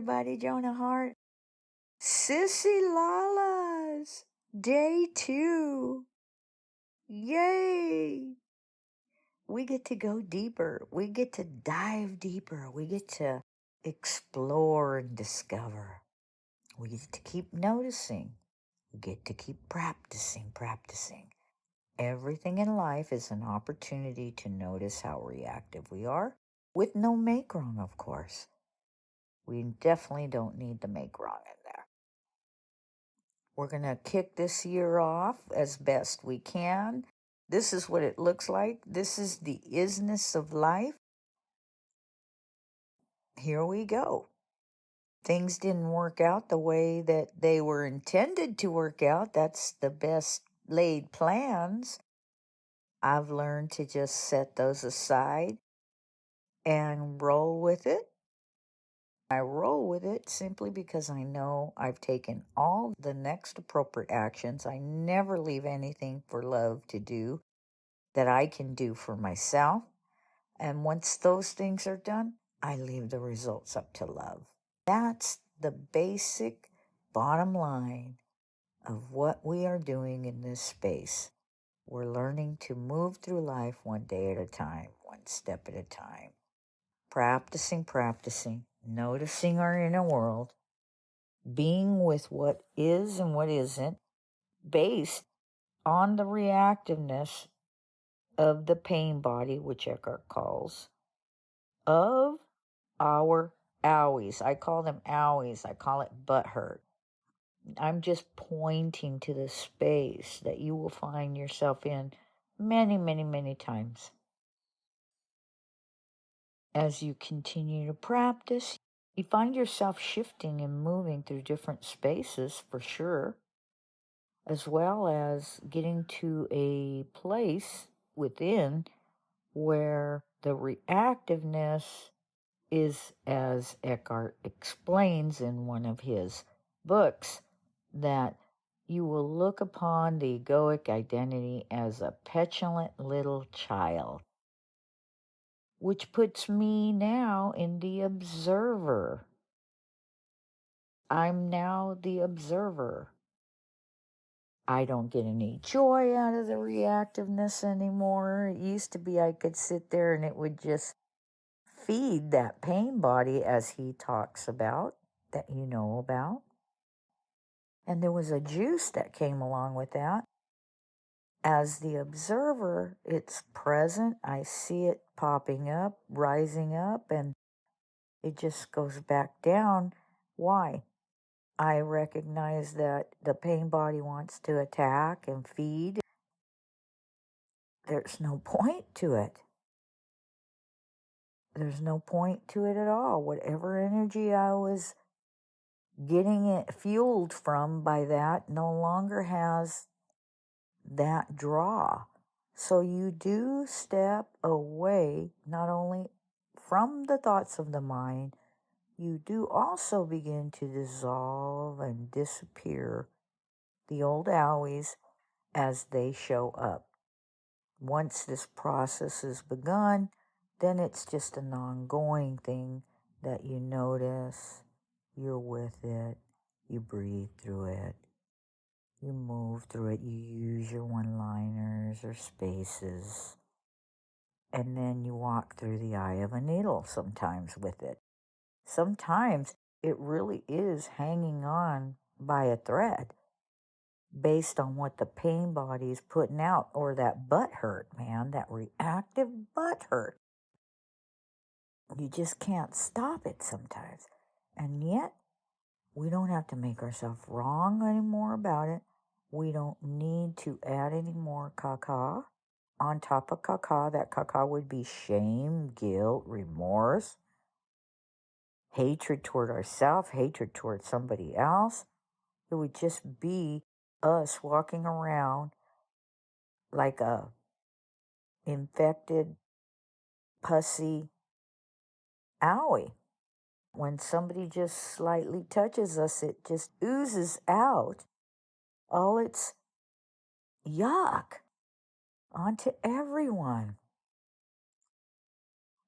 everybody. Jonah Hart. Sissy Lalas. Day 2. Yay! We get to go deeper. We get to dive deeper. We get to explore and discover. We get to keep noticing. We get to keep practicing. Everything in life is an opportunity to notice how reactive we are, with no make wrong, of course. We definitely don't need to make wrong in there. We're going to kick this year off as best we can. This is what it looks like. This is the isness of life. Here we go. Things didn't work out the way that they were intended to work out. That's the best laid plans. I've learned to just set those aside and roll with it. I roll with it simply because I know I've taken all the next appropriate actions. I never leave anything for love to do that I can do for myself. And once those things are done, I leave the results up to love. That's the basic bottom line of what we are doing in this space. We're learning to move through life one day at a time, one step at a time. Practicing, noticing our inner world, being with what is and what isn't, based on the reactiveness of the pain body, which Eckhart calls, of our owies. I call them owies. I call it butt hurt. I'm just pointing to the space that you will find yourself in many, many, many times. As you continue to practice, you find yourself shifting and moving through different spaces for sure, as well as getting to a place within where the reactiveness is, as Eckhart explains in one of his books, that you will look upon the egoic identity as a petulant little child, which puts me now in the observer. I'm now the observer. I don't get any joy out of the reactiveness anymore. It used to be I could sit there and it would just feed that pain body, as he talks about, that you know about. And there was a juice that came along with that. As the observer, it's present. I see it popping up, rising up, and it just goes back down. Why? I recognize that the pain body wants to attack and feed. There's no point to it. There's no point to it at all. Whatever energy I was getting it fueled from by that no longer has that draw. So you do step away not only from the thoughts of the mind, you do also begin to dissolve and disappear the old owies as they show up. Once this process is begun, then it's just an ongoing thing that you notice, you're with it, you breathe through it, you move through it, you use your one-liners or spaces, and then you walk through the eye of a needle sometimes with it. Sometimes it really is hanging on by a thread based on what the pain body is putting out, or that butt hurt, man, that reactive butt hurt. You just can't stop it sometimes. And yet, we don't have to make ourselves wrong anymore about it. We don't need to add any more caca on top of caca. That caca would be shame, guilt, remorse, hatred toward ourselves, hatred toward somebody else. It would just be us walking around like a infected, pussy owie. When somebody just slightly touches us, it just oozes out all its yuck onto everyone.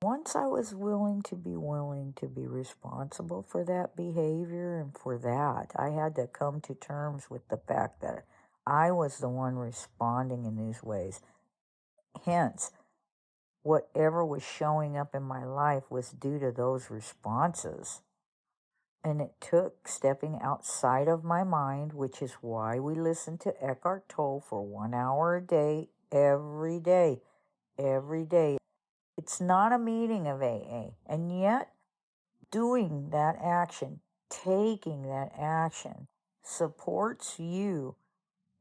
once I was willing to be responsible for that behavior, and for that, I had to come to terms with the fact that I was the one responding in these ways. Hence, whatever was showing up in my life was due to those responses. And it took stepping outside of my mind, which is why we listen to Eckhart Tolle for 1 hour a day, every day, every day. It's not a meeting of AA. And yet, doing that action, taking that action, supports you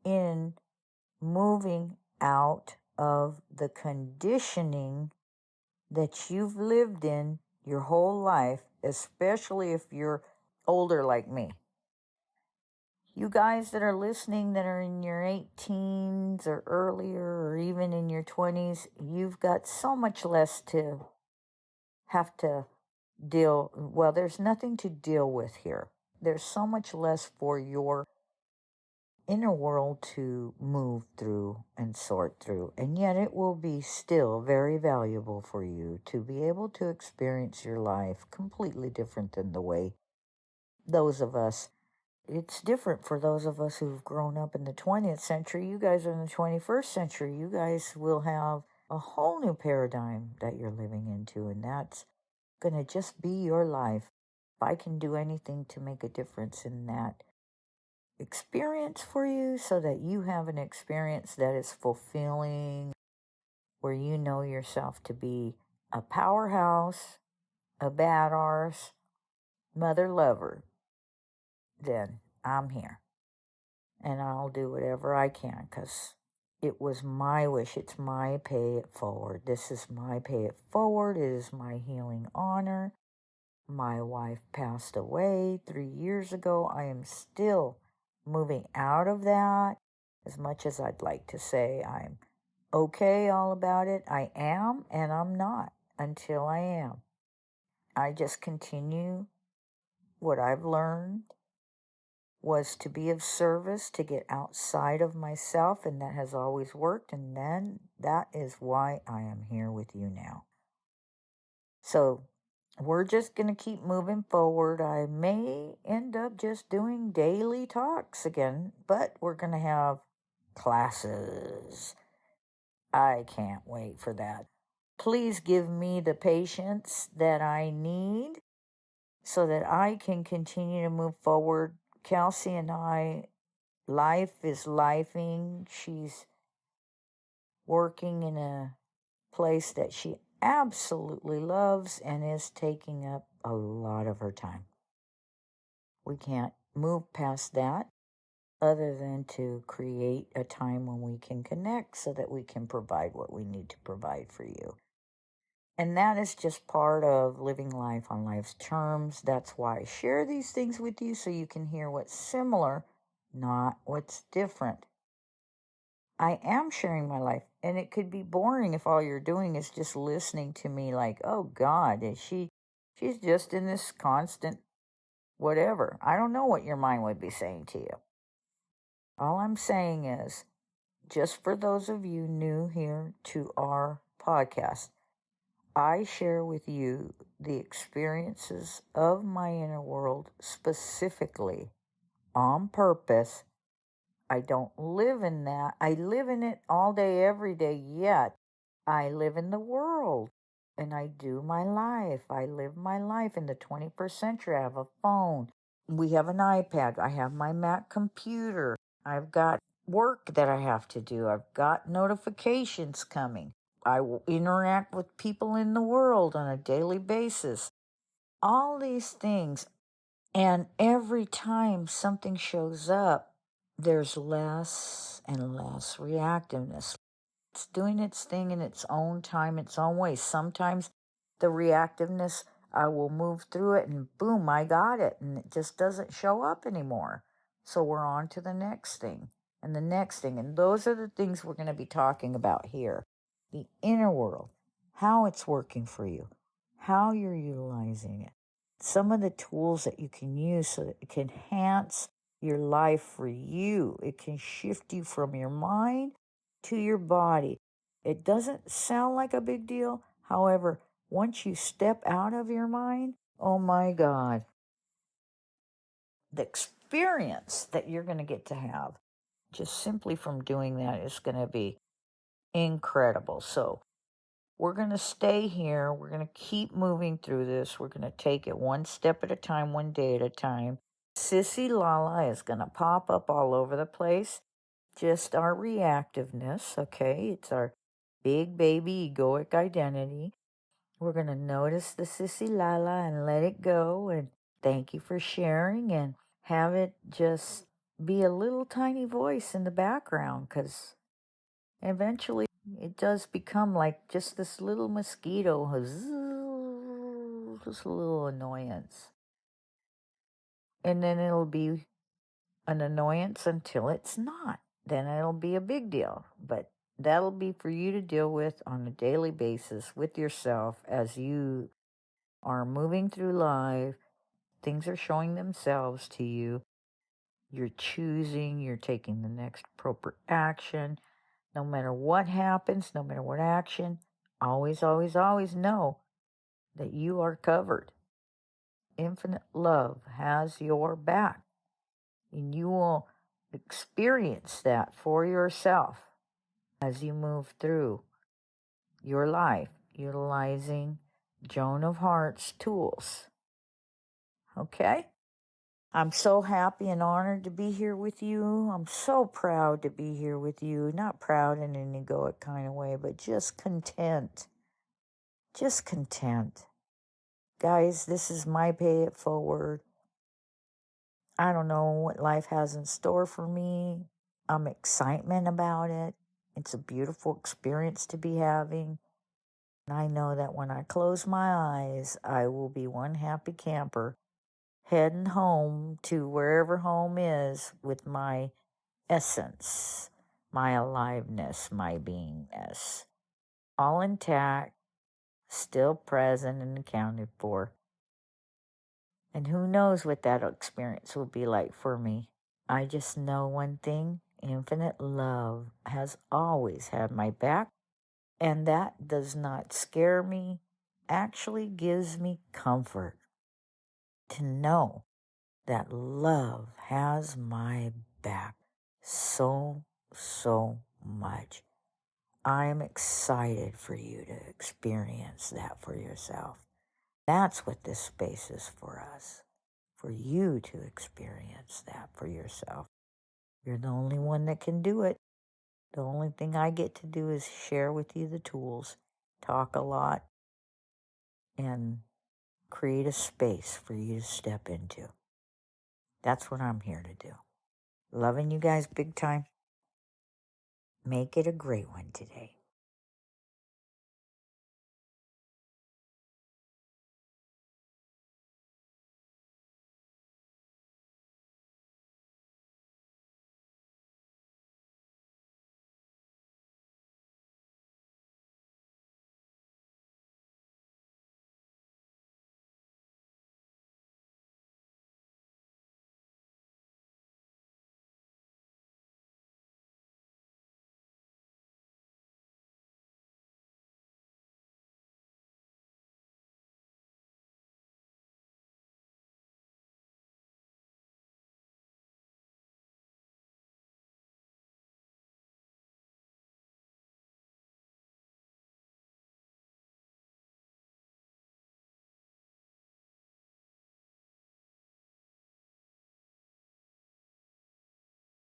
in moving out of the conditioning that you've lived in your whole life, especially if you're older like me. You guys that are listening that are in your 18s or earlier, or even in your 20s, you've got so much less to have to deal. Well, there's nothing to deal with here. There's so much less for your inner world to move through and sort through. And yet it will be still very valuable for you to be able to experience your life completely different than the way those of us. It's different for those of us who've grown up in the 20th century. You guys are in the 21st century. You guys will have a whole new paradigm that you're living into, and that's going to just be your life. If I can do anything to make a difference in that experience for you so that you have an experience that is fulfilling, where you know yourself to be a powerhouse, a badass, mother lover, then I'm here. And I'll do whatever I can, because it was my wish. It's my pay it forward. This is my pay it forward. It is my healing honor. My wife passed away 3 years ago. I am still moving out of that. As much as I'd like to say I'm okay all about it, I am, and I'm not until I am. I just continue what I've learned was to be of service, to get outside of myself, and that has always worked, and then that is why I am here with you now. So we're just going to keep moving forward. I may end up just doing daily talks again, but we're going to have classes. I can't wait for that. Please give me the patience that I need so that I can continue to move forward. Kelsey and I, life is lifing. She's working in a place that she absolutely loves and is taking up a lot of her time. We can't move past that other than to create a time when we can connect so that we can provide what we need to provide for you. And that is just part of living life on life's terms. That's why I share these things with you, so you can hear what's similar, not what's different. I am sharing my life, and it could be boring if all you're doing is just listening to me like, oh God, she's just in this constant whatever. I don't know what your mind would be saying to you. All I'm saying is, just for those of you new here to our podcast, I share with you the experiences of my inner world specifically on purpose. I don't live in that. I live in it all day, every day, yet I live in the world and I do my life. I live my life in the 21st century. I have a phone. We have an iPad. I have my Mac computer. I've got work that I have to do. I've got notifications coming. I will interact with people in the world on a daily basis. All these things. And every time something shows up, there's less and less reactiveness. It's doing its thing in its own time, its own way. Sometimes the reactiveness, I will move through it and boom, I got it. And it just doesn't show up anymore. So we're on to the next thing and the next thing. And those are the things we're going to be talking about here. The inner world, how it's working for you, how you're utilizing it. Some of the tools that you can use so that it can enhance your life for you. It can shift you from your mind to your body. It doesn't sound like a big deal. However, once you step out of your mind, oh my God, the experience that you're going to get to have just simply from doing that is going to be incredible. So we're going to stay here. We're going to keep moving through this. We're going to take it one step at a time, one day at a time. Sissy Lala is going to pop up all over the place. Just our reactiveness, okay? It's our big baby egoic identity. We're going to notice the Sissy Lala and let it go. And thank you for sharing, and have it just be a little tiny voice in the background, because eventually it does become like just this little mosquito, just a little annoyance. And then it'll be an annoyance until it's not. Then it'll be a big deal. But that'll be for you to deal with on a daily basis with yourself as you are moving through life. Things are showing themselves to you. You're choosing, you're taking the next appropriate action. No matter what happens, no matter what action, always, always, always know that you are covered. Infinite love has your back, and you will experience that for yourself as you move through your life, utilizing Joan of Hearts tools. Okay? I'm so happy and honored to be here with you. I'm so proud to be here with you. Not proud in an egoic kind of way, but just content. Just content. Guys, this is my pay it forward. I don't know what life has in store for me. I'm excited about it. It's a beautiful experience to be having. And I know that when I close my eyes, I will be one happy camper heading home to wherever home is with my essence, my aliveness, my beingness, all intact, still present and accounted for. And who knows what that experience will be like for me. I just know one thing: infinite love has always had my back, and that does not scare me, actually gives me comfort to know that love has my back so, so much. I'm excited for you to experience that for yourself. That's what this space is for us, for you to experience that for yourself. You're the only one that can do it. The only thing I get to do is share with you the tools, talk a lot, and create a space for you to step into. That's what I'm here to do. Loving you guys big time. Make it a great one today.